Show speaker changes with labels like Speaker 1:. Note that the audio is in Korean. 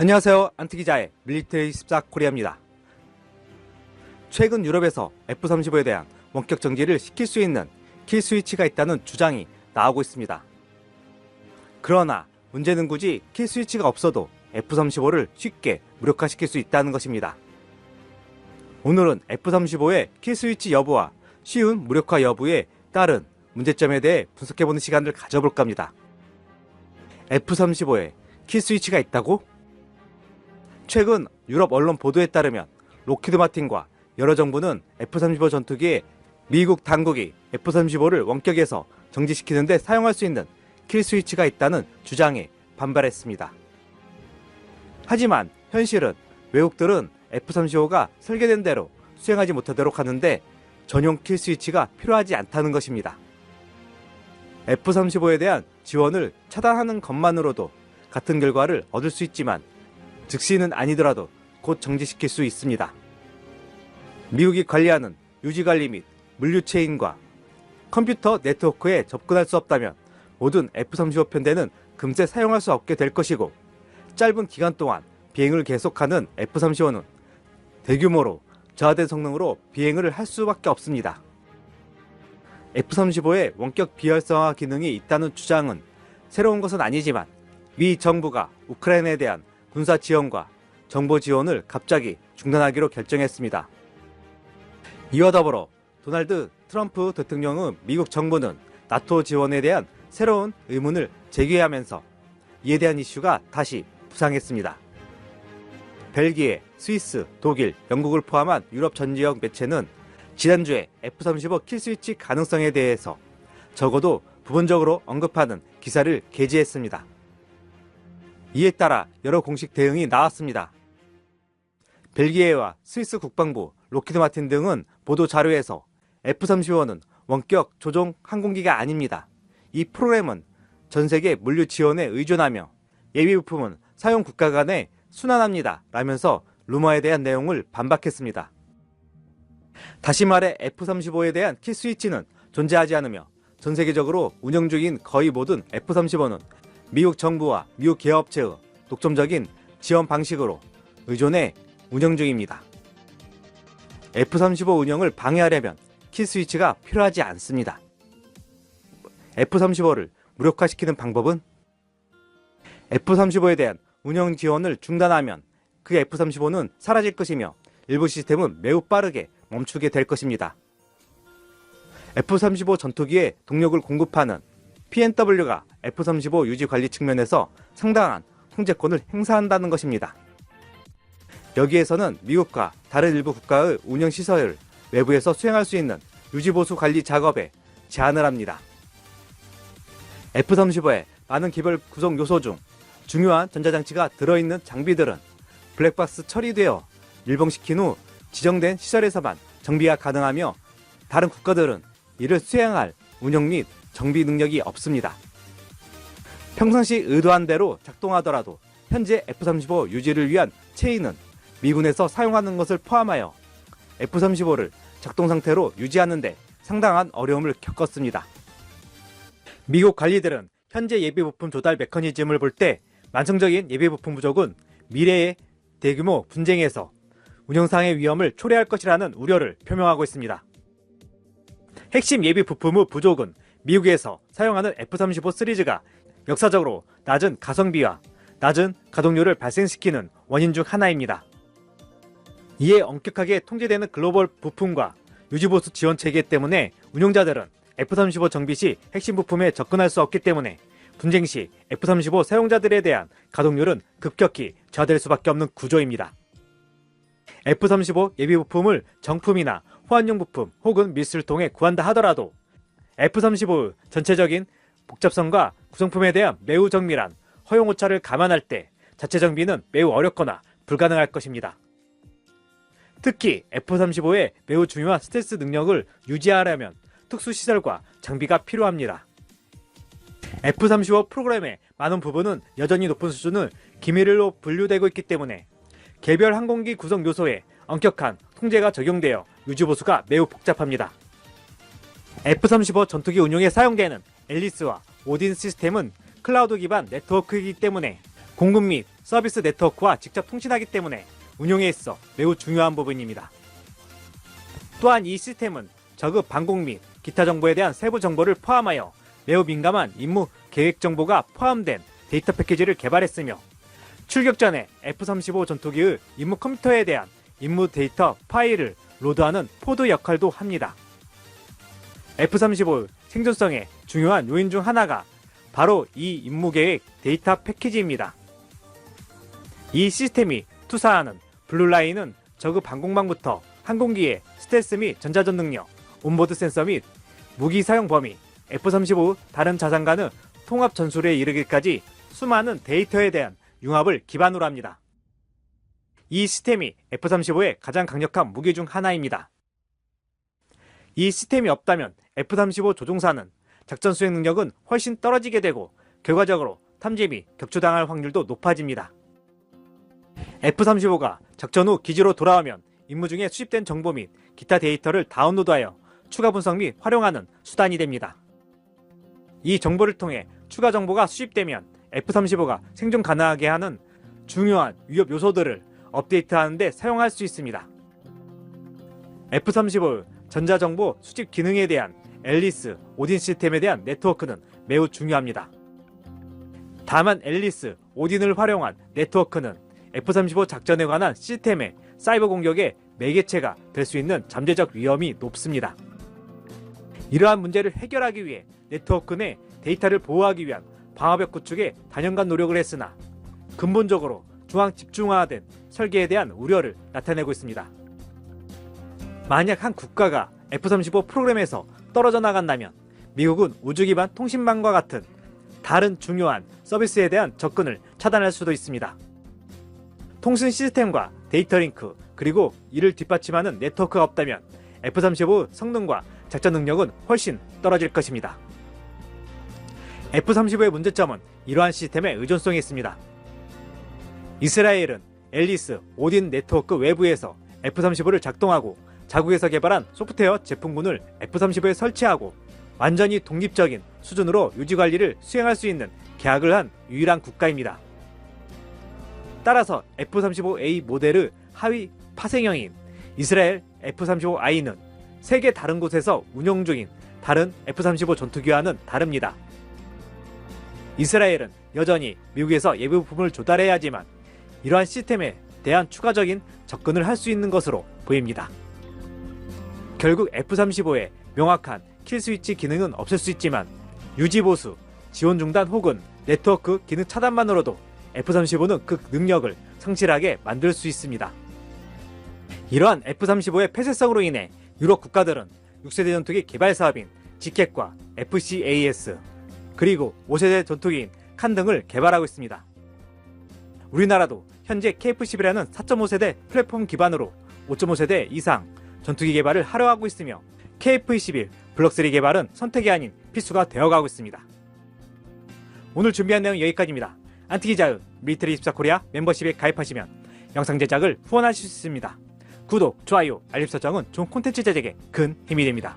Speaker 1: 안녕하세요. 안트기자의 밀리터리14 코리아입니다. 최근 유럽에서 F-35에 대한 원격 정지를 시킬 수 있는 킬스위치가 있다는 주장이 나오고 있습니다. 그러나 문제는 굳이 킬스위치가 없어도 F-35를 쉽게 무력화시킬 수 있다는 것입니다. 오늘은 F-35의 킬스위치 여부와 쉬운 무력화 여부에 따른 문제점에 대해 분석해보는 시간을 가져볼까 합니다. F-35에 킬스위치가 있다고? 최근 유럽 언론 보도에 따르면 록히드 마틴과 여러 정부는 F-35 전투기에 미국 당국이 F-35를 원격에서 정지시키는 데 사용할 수 있는 킬스위치가 있다는 주장에 반발했습니다. 하지만 현실은 외국들은 F-35가 설계된 대로 수행하지 못하도록 하는데 전용 킬스위치가 필요하지 않다는 것입니다. F-35에 대한 지원을 차단하는 것만으로도 같은 결과를 얻을 수 있지만 즉시는 아니더라도 곧 정지시킬 수 있습니다. 미국이 관리하는 유지관리 및 물류체인과 컴퓨터 네트워크에 접근할 수 없다면 모든 F-35 편대는 금세 사용할 수 없게 될 것이고, 짧은 기간 동안 비행을 계속하는 F-35는 대규모로 저하된 성능으로 비행을 할 수밖에 없습니다. F-35의 원격 비활성화 기능이 있다는 주장은 새로운 것은 아니지만 미 정부가 우크라이나에 대한 군사 지원과 정보 지원을 갑자기 중단하기로 결정했습니다. 이와 더불어 도널드 트럼프 대통령은 미국 정부는 나토 지원에 대한 새로운 의문을 제기하면서 이에 대한 이슈가 다시 부상했습니다. 벨기에, 스위스, 독일, 영국을 포함한 유럽 전 지역 매체는 지난주에 F-35 킬스위치 가능성에 대해서 적어도 부분적으로 언급하는 기사를 게재했습니다. 이에 따라 여러 공식 대응이 나왔습니다. 벨기에와 스위스 국방부, 록히드 마틴 등은 보도 자료에서 F-35는 원격 조종 항공기가 아닙니다. 이 프로그램은 전 세계 물류 지원에 의존하며 예비 부품은 사용 국가 간에 순환합니다 라면서 루머에 대한 내용을 반박했습니다. 다시 말해 F-35에 대한 킬스위치는 존재하지 않으며 전 세계적으로 운영 중인 거의 모든 F-35는 미국 정부와 미국 기업체의 독점적인 지원 방식으로 의존해 운영 중입니다. F-35 운영을 방해하려면 킬스위치가 필요하지 않습니다. F-35를 무력화시키는 방법은? F-35에 대한 운영 지원을 중단하면 그 F-35는 사라질 것이며 일부 시스템은 매우 빠르게 멈추게 될 것입니다. F-35 전투기에 동력을 공급하는 PNW가 F-35 유지 관리 측면에서 상당한 통제권을 행사한다는 것입니다. 여기에서는 미국과 다른 일부 국가의 운영시설을 외부에서 수행할 수 있는 유지보수 관리 작업에 제한을 합니다. F-35의 많은 개별 구성 요소 중 중요한 전자장치가 들어있는 장비들은 블랙박스 처리되어 밀봉시킨 후 지정된 시설에서만 정비가 가능하며 다른 국가들은 이를 수행할 운영 및 정비 능력이 없습니다. 평상시 의도한 대로 작동하더라도 현재 F-35 유지를 위한 체인은 미군에서 사용하는 것을 포함하여 F-35를 작동 상태로 유지하는 데 상당한 어려움을 겪었습니다. 미국 관리들은 현재 예비부품 조달 메커니즘을 볼 때 만성적인 예비부품 부족은 미래의 대규모 분쟁에서 운영상의 위험을 초래할 것이라는 우려를 표명하고 있습니다. 핵심 예비부품의 부족은 미국에서 사용하는 F-35 시리즈가 역사적으로 낮은 가성비와 낮은 가동률을 발생시키는 원인 중 하나입니다. 이에 엄격하게 통제되는 글로벌 부품과 유지보수 지원 체계 때문에 운용자들은 F-35 정비 시 핵심 부품에 접근할 수 없기 때문에 분쟁 시 F-35 사용자들에 대한 가동률은 급격히 저하될 수밖에 없는 구조입니다. F-35 예비 부품을 정품이나 호환용 부품 혹은 밀수를 통해 구한다 하더라도 F-35의 전체적인 복잡성과 구성품에 대한 매우 정밀한 허용 오차를 감안할 때 자체 정비는 매우 어렵거나 불가능할 것입니다. 특히 F-35의 매우 중요한 스텔스 능력을 유지하려면 특수시설과 장비가 필요합니다. F-35 프로그램의 많은 부분은 여전히 높은 수준의 기밀로 분류되고 있기 때문에 개별 항공기 구성 요소에 엄격한 통제가 적용되어 유지보수가 매우 복잡합니다. F-35 전투기 운용에 사용되는 앨리스와 오딘 시스템은 클라우드 기반 네트워크이기 때문에 공급 및 서비스 네트워크와 직접 통신하기 때문에 운용에 있어 매우 중요한 부분입니다. 또한 이 시스템은 저급 방공 및 기타 정보에 대한 세부 정보를 포함하여 매우 민감한 임무 계획 정보가 포함된 데이터 패키지를 개발했으며 출격 전에 F-35 전투기의 임무 컴퓨터에 대한 임무 데이터 파일을 로드하는 포드 역할도 합니다. F-35의 생존성의 중요한 요인 중 하나가 바로 이 임무 계획 데이터 패키지입니다. 이 시스템이 투사하는 블루라인은 저급 방공망부터 항공기의 스텔스 및 전자전 능력, 온보드 센서 및 무기 사용 범위, F-35 다른 자산간의 통합 전술에 이르기까지 수많은 데이터에 대한 융합을 기반으로 합니다. 이 시스템이 F-35의 가장 강력한 무기 중 하나입니다. 이 시스템이 없다면 F-35 조종사는 작전 수행 능력은 훨씬 떨어지게 되고 결과적으로 탐지 및 격추당할 확률도 높아집니다. F-35가 작전 후 기지로 돌아오면 임무 중에 수집된 정보 및 기타 데이터를 다운로드하여 추가 분석 및 활용하는 수단이 됩니다. 이 정보를 통해 추가 정보가 수집되면 F-35가 생존 가능하게 하는 중요한 위협 요소들을 업데이트하는 데 사용할 수 있습니다. F-35의 전자정보 수집 기능에 대한 앨리스, 오딘 시스템에 대한 네트워크는 매우 중요합니다. 다만 앨리스, 오딘을 활용한 네트워크는 F-35 작전에 관한 시스템의 사이버 공격의 매개체가 될 수 있는 잠재적 위험이 높습니다. 이러한 문제를 해결하기 위해 네트워크 내 데이터를 보호하기 위한 방화벽 구축에 단연간 노력을 했으나 근본적으로 중앙 집중화된 설계에 대한 우려를 나타내고 있습니다. 만약 한 국가가 F-35 프로그램에서 떨어져 나간다면 미국은 우주 기반 통신망과 같은 다른 중요한 서비스에 대한 접근을 차단할 수도 있습니다. 통신 시스템과 데이터 링크 그리고 이를 뒷받침하는 네트워크가 없다면 F-35의 성능과 작전 능력은 훨씬 떨어질 것입니다. F-35의 문제점은 이러한 시스템의 의존성이 있습니다. 이스라엘은 앨리스, 오딘 네트워크 외부에서 F-35를 작동하고 자국에서 개발한 소프트웨어 제품군을 F-35에 설치하고 완전히 독립적인 수준으로 유지관리를 수행할 수 있는 계약을 한 유일한 국가입니다. 따라서 F-35A 모델의 하위 파생형인 이스라엘 F-35I는 세계 다른 곳에서 운용 중인 다른 F-35 전투기와는 다릅니다. 이스라엘은 여전히 미국에서 예비 부품을 조달해야 하지만 이러한 시스템에 대한 추가적인 접근을 할 수 있는 것으로 보입니다. 결국 F-35의 명확한 킬스위치 기능은 없을 수 있지만 유지보수, 지원 중단 혹은 네트워크 기능 차단만으로도 F-35는 그 능력을 상실하게 만들 수 있습니다. 이러한 F-35의 폐쇄성으로 인해 유럽 국가들은 6세대 전투기 개발 사업인 지켓과 FCAS 그리고 5세대 전투기인 칸 등을 개발하고 있습니다. 우리나라도 현재 KF-11이라는 4.5세대 플랫폼 기반으로 5.5세대 이상 전투기 개발을 하려 하고 있으며 KF-21 블록3 개발은 선택이 아닌 필수가 되어가고 있습니다. 오늘 준비한 내용 여기까지입니다. 안티기자의 밀리터리24 코리아 멤버십에 가입하시면 영상 제작을 후원하실 수 있습니다. 구독, 좋아요, 알림 설정은 좋은 콘텐츠 제작에 큰 힘이 됩니다.